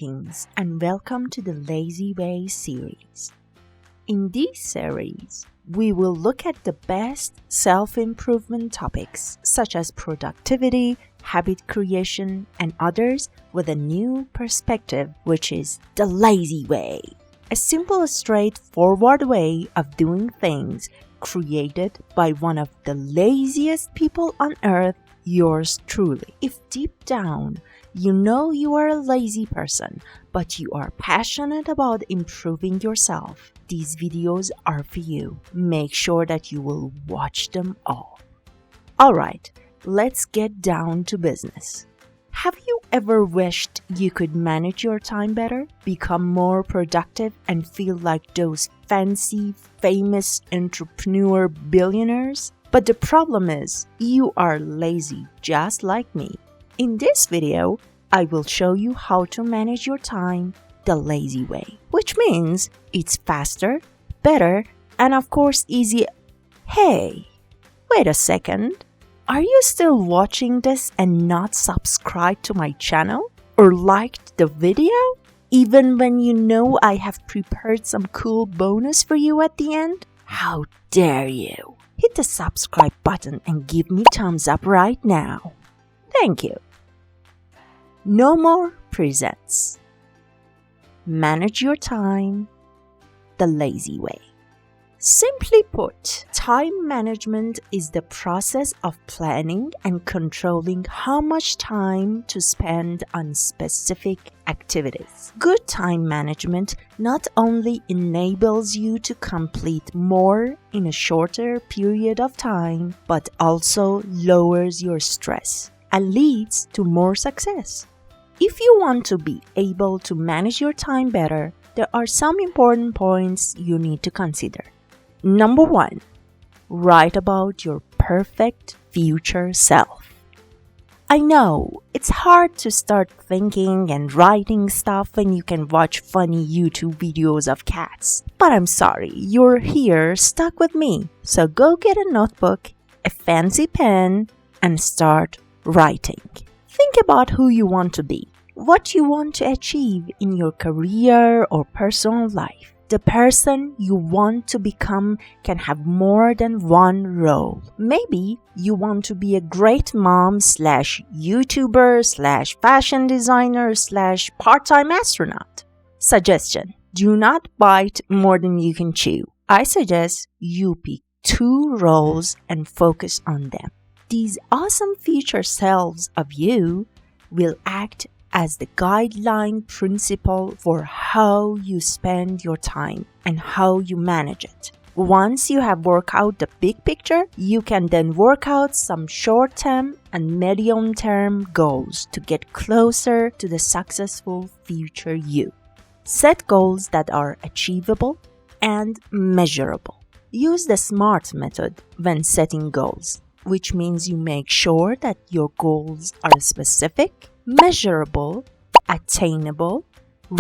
Greetings and welcome to the Lazy Way series. In this series, we will look at the best self-improvement topics such as productivity, habit creation, and others with a new perspective, which is the lazy way. A simple, straightforward way of doing things created by one of the laziest people on earth, yours truly. If deep down you know you are a lazy person, but you are passionate about improving yourself, these videos are for you. Make sure that you will watch them all. Alright, let's get down to business. Have you ever wished you could manage your time better, become more productive, and feel like those fancy, famous entrepreneur billionaires? But the problem is, you are lazy just like me. In this video, I will show you how to manage your time the lazy way, which means it's faster, better, and of course easy. Hey, wait a second. Are you still watching this and not subscribed to my channel or liked the video? Even when you know I have prepared some cool bonus for you at the end? How dare you? Hit the subscribe button and give me thumbs up right now. Thank you. No More presents Manage Your Time the Lazy Way. Simply put, time management is the process of planning and controlling how much time to spend on specific activities. Good time management not only enables you to complete more in a shorter period of time, but also lowers your stress and leads to more success. If you want to be able to manage your time better, there are some important points you need to consider. Number 1, write about your perfect future self. I know, it's hard to start thinking and writing stuff when you can watch funny YouTube videos of cats. But I'm sorry, you're here stuck with me. So go get a notebook, a fancy pen, and start writing. Think about who you want to be, what you want to achieve in your career or personal life. The person you want to become can have more than one role. Maybe you want to be a great mom / YouTuber / fashion designer / part-time astronaut. Suggestion: do not bite more than you can chew. I suggest you pick 2 roles and focus on them. These awesome future selves of you will act as the guideline principle for how you spend your time and how you manage it. Once you have worked out the big picture, you can then work out some short-term and medium-term goals to get closer to the successful future you. Set goals that are achievable and measurable. Use the SMART method when setting goals, which means you make sure that your goals are specific, measurable, attainable,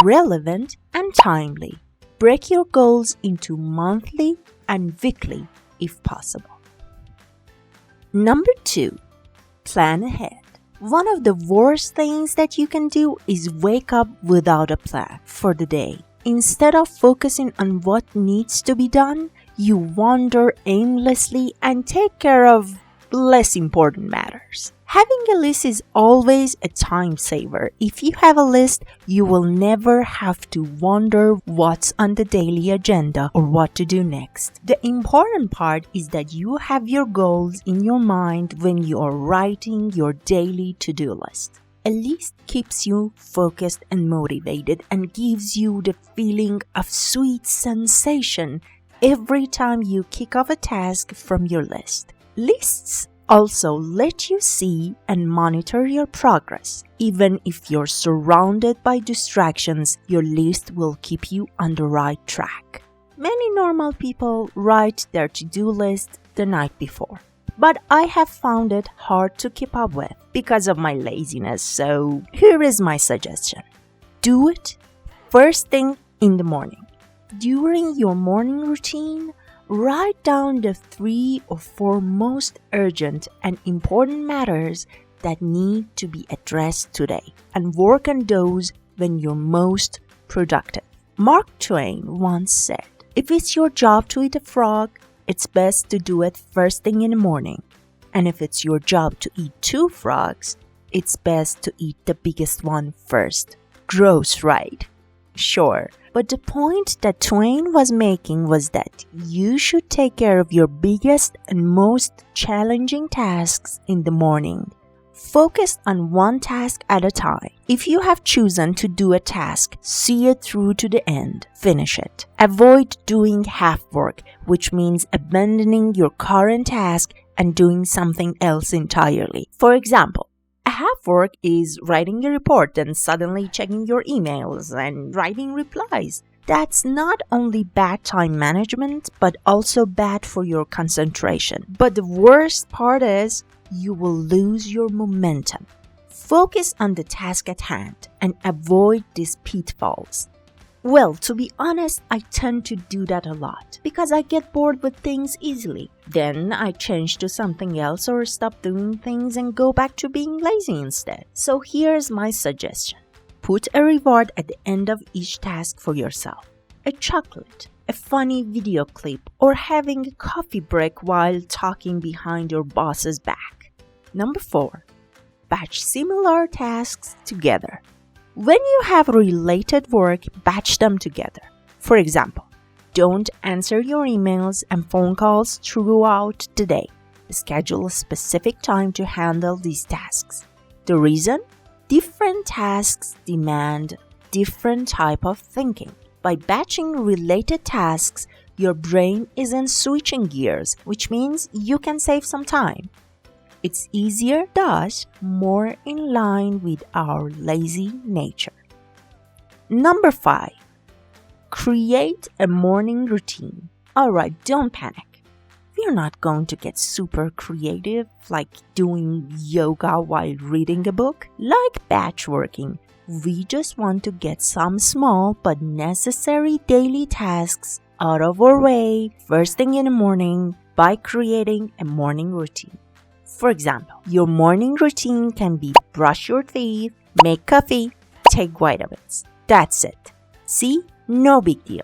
relevant, and timely. Break your goals into monthly and weekly if possible. Number 2, plan ahead. One of the worst things that you can do is wake up without a plan for the day. Instead of focusing on what needs to be done, you wander aimlessly and take care of less important matters. Having a list is always a time saver. If you have a list, you will never have to wonder what's on the daily agenda or what to do next. The important part is that you have your goals in your mind when you are writing your daily to-do list. A list keeps you focused and motivated and gives you the feeling of sweet sensation every time you kick off a task from your list. Lists also let you see and monitor your progress. Even if you're surrounded by distractions, your list will keep you on the right track. Many normal people write their to-do list the night before, but I have found it hard to keep up with because of my laziness, so here is my suggestion. Do it first thing in the morning. During your morning routine, write down the 3 or 4 most urgent and important matters that need to be addressed today and work on those when you're most productive. Mark Twain once said, "If it's your job to eat a frog, it's best to do it first thing in the morning. And if it's your job to eat 2 frogs, it's best to eat the biggest one first." Gross, right? Sure. But the point that Twain was making was that you should take care of your biggest and most challenging tasks in the morning. Focus on one task at a time. If you have chosen to do a task, see it through to the end. Finish it. Avoid doing half work, which means abandoning your current task and doing something else entirely. For example, a half work is writing a report and suddenly checking your emails and writing replies. That's not only bad time management, but also bad for your concentration. But the worst part is, you will lose your momentum. Focus on the task at hand and avoid these pitfalls. Well, to be honest, I tend to do that a lot because I get bored with things easily. Then I change to something else or stop doing things and go back to being lazy instead. So here's my suggestion. Put a reward at the end of each task for yourself. A chocolate, a funny video clip, or having a coffee break while talking behind your boss's back. Number 4. Batch similar tasks together. When you have related work, batch them together. For example, don't answer your emails and phone calls throughout the day. Schedule a specific time to handle these tasks. The reason? Different tasks demand different type of thinking. By batching related tasks, your brain isn't switching gears, which means you can save some time. It's easier, thus more in line with our lazy nature. Number 5. Create a morning routine. Alright, don't panic. We're not going to get super creative like doing yoga while reading a book. Like batch working, we just want to get some small but necessary daily tasks out of our way first thing in the morning by creating a morning routine. For example, your morning routine can be brush your teeth, make coffee, take vitamins. That's it. See? No big deal.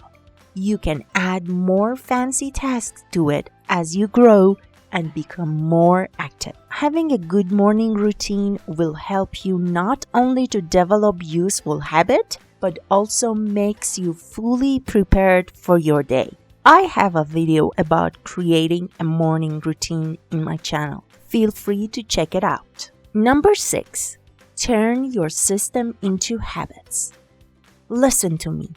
You can add more fancy tasks to it as you grow and become more active. Having a good morning routine will help you not only to develop useful habit, but also makes you fully prepared for your day. I have a video about creating a morning routine in my channel. Feel free to check it out. Number 6. Turn your system into habits. Listen to me.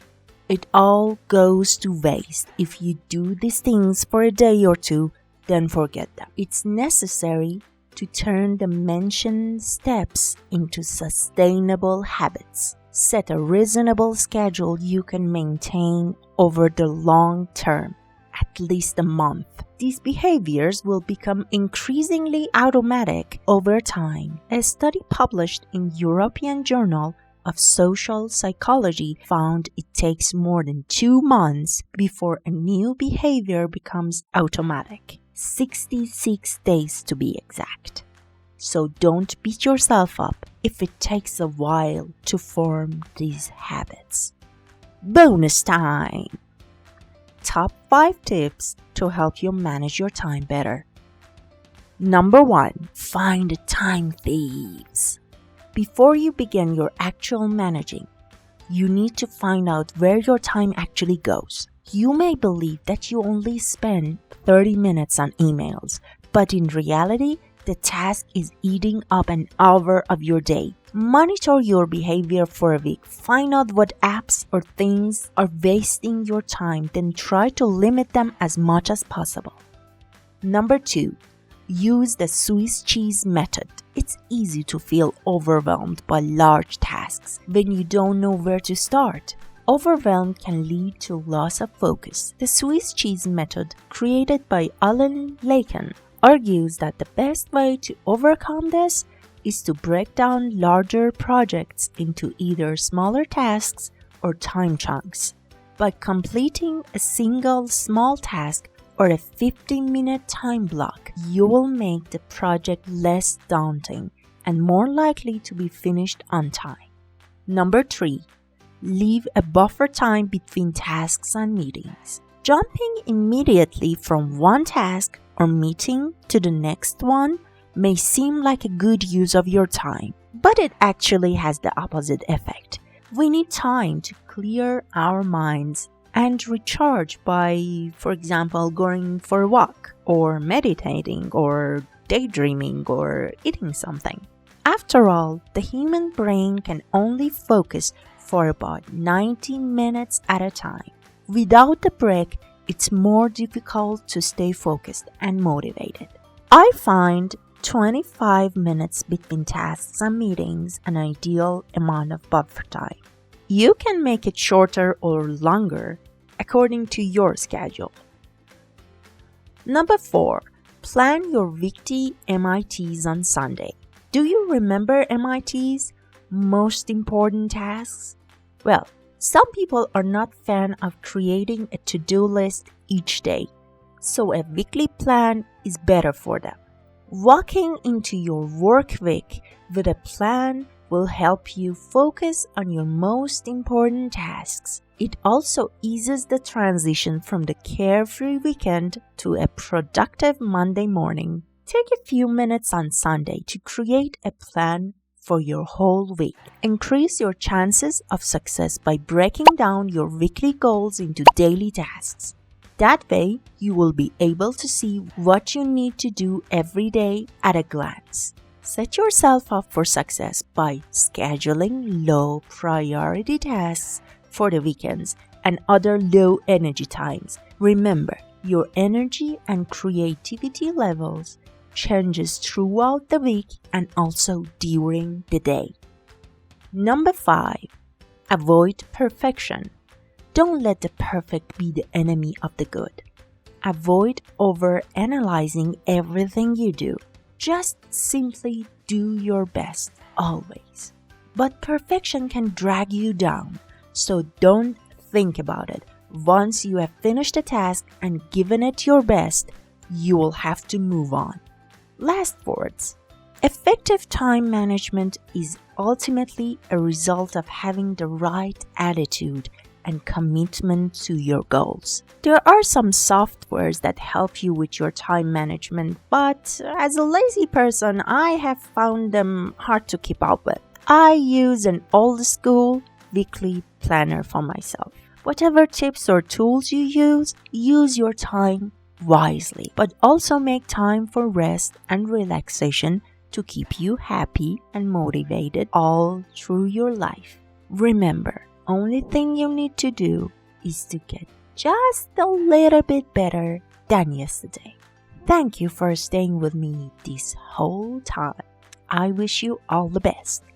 It all goes to waste if you do these things for a day or two, then forget them. It's necessary to turn the mentioned steps into sustainable habits. Set a reasonable schedule you can maintain over the long term, at least a month. These behaviors will become increasingly automatic over time. A study published in European Journal of Social Psychology found it takes more than 2 months before a new behavior becomes automatic. 66 days to be exact. So don't beat yourself up if it takes a while to form these habits. Bonus time! Top 5 tips to help you manage your time better. Number 1. Find the time thieves. Before you begin your actual managing, you need to find out where your time actually goes. You may believe that you only spend 30 minutes on emails, but in reality, the task is eating up an hour of your day. Monitor your behavior for a week. Find out what apps or things are wasting your time, then try to limit them as much as possible. Number 2. Use the Swiss cheese method. It's easy to feel overwhelmed by large tasks when you don't know where to start. Overwhelm can lead to loss of focus. The Swiss cheese method, created by Alan Laken, argues that the best way to overcome this is to break down larger projects into either smaller tasks or time chunks. By completing a single small task or a 15-minute time block, you will make the project less daunting and more likely to be finished on time. Number 3. Leave a buffer time between tasks and meetings. Jumping immediately from one task or meeting to the next one may seem like a good use of your time, but it actually has the opposite effect. We need time to clear our minds and recharge by, for example, going for a walk, or meditating, or daydreaming, or eating something. After all, the human brain can only focus for about 90 minutes at a time. Without the break, it's more difficult to stay focused and motivated. I find 25 minutes between tasks and meetings an ideal amount of buffer time. You can make it shorter or longer according to your schedule. Number 4. Plan your weekly MITs on Sunday. Do you remember MITs? Most important tasks? Well, some people are not fan of creating a to-do list each day, so a weekly plan is better for them. Walking into your work week with a plan will help you focus on your most important tasks. It also eases the transition from the carefree weekend to a productive Monday morning. Take a few minutes on Sunday to create a plan for your whole week. Increase your chances of success by breaking down your weekly goals into daily tasks. That way, you will be able to see what you need to do every day at a glance. Set yourself up for success by scheduling low priority tasks for the weekends and other low energy times. Remember, your energy and creativity levels changes throughout the week and also during the day. Number 5. Avoid perfection. Don't let the perfect be the enemy of the good. Avoid overanalyzing everything you do. Just simply do your best always. But perfection can drag you down, so don't think about it. Once you have finished a task and given it your best, you will have to move on. Last words. Effective time management is ultimately a result of having the right attitude and commitment to your goals. There are some softwares that help you with your time management, but as a lazy person, I have found them hard to keep up with. I use an old school weekly planner for myself. Whatever tips or tools you use your time wisely, but also make time for rest and relaxation to keep you happy and motivated all through your life. Remember, only thing you need to do is to get just a little bit better than yesterday. Thank you for staying with me this whole time. I wish you all the best.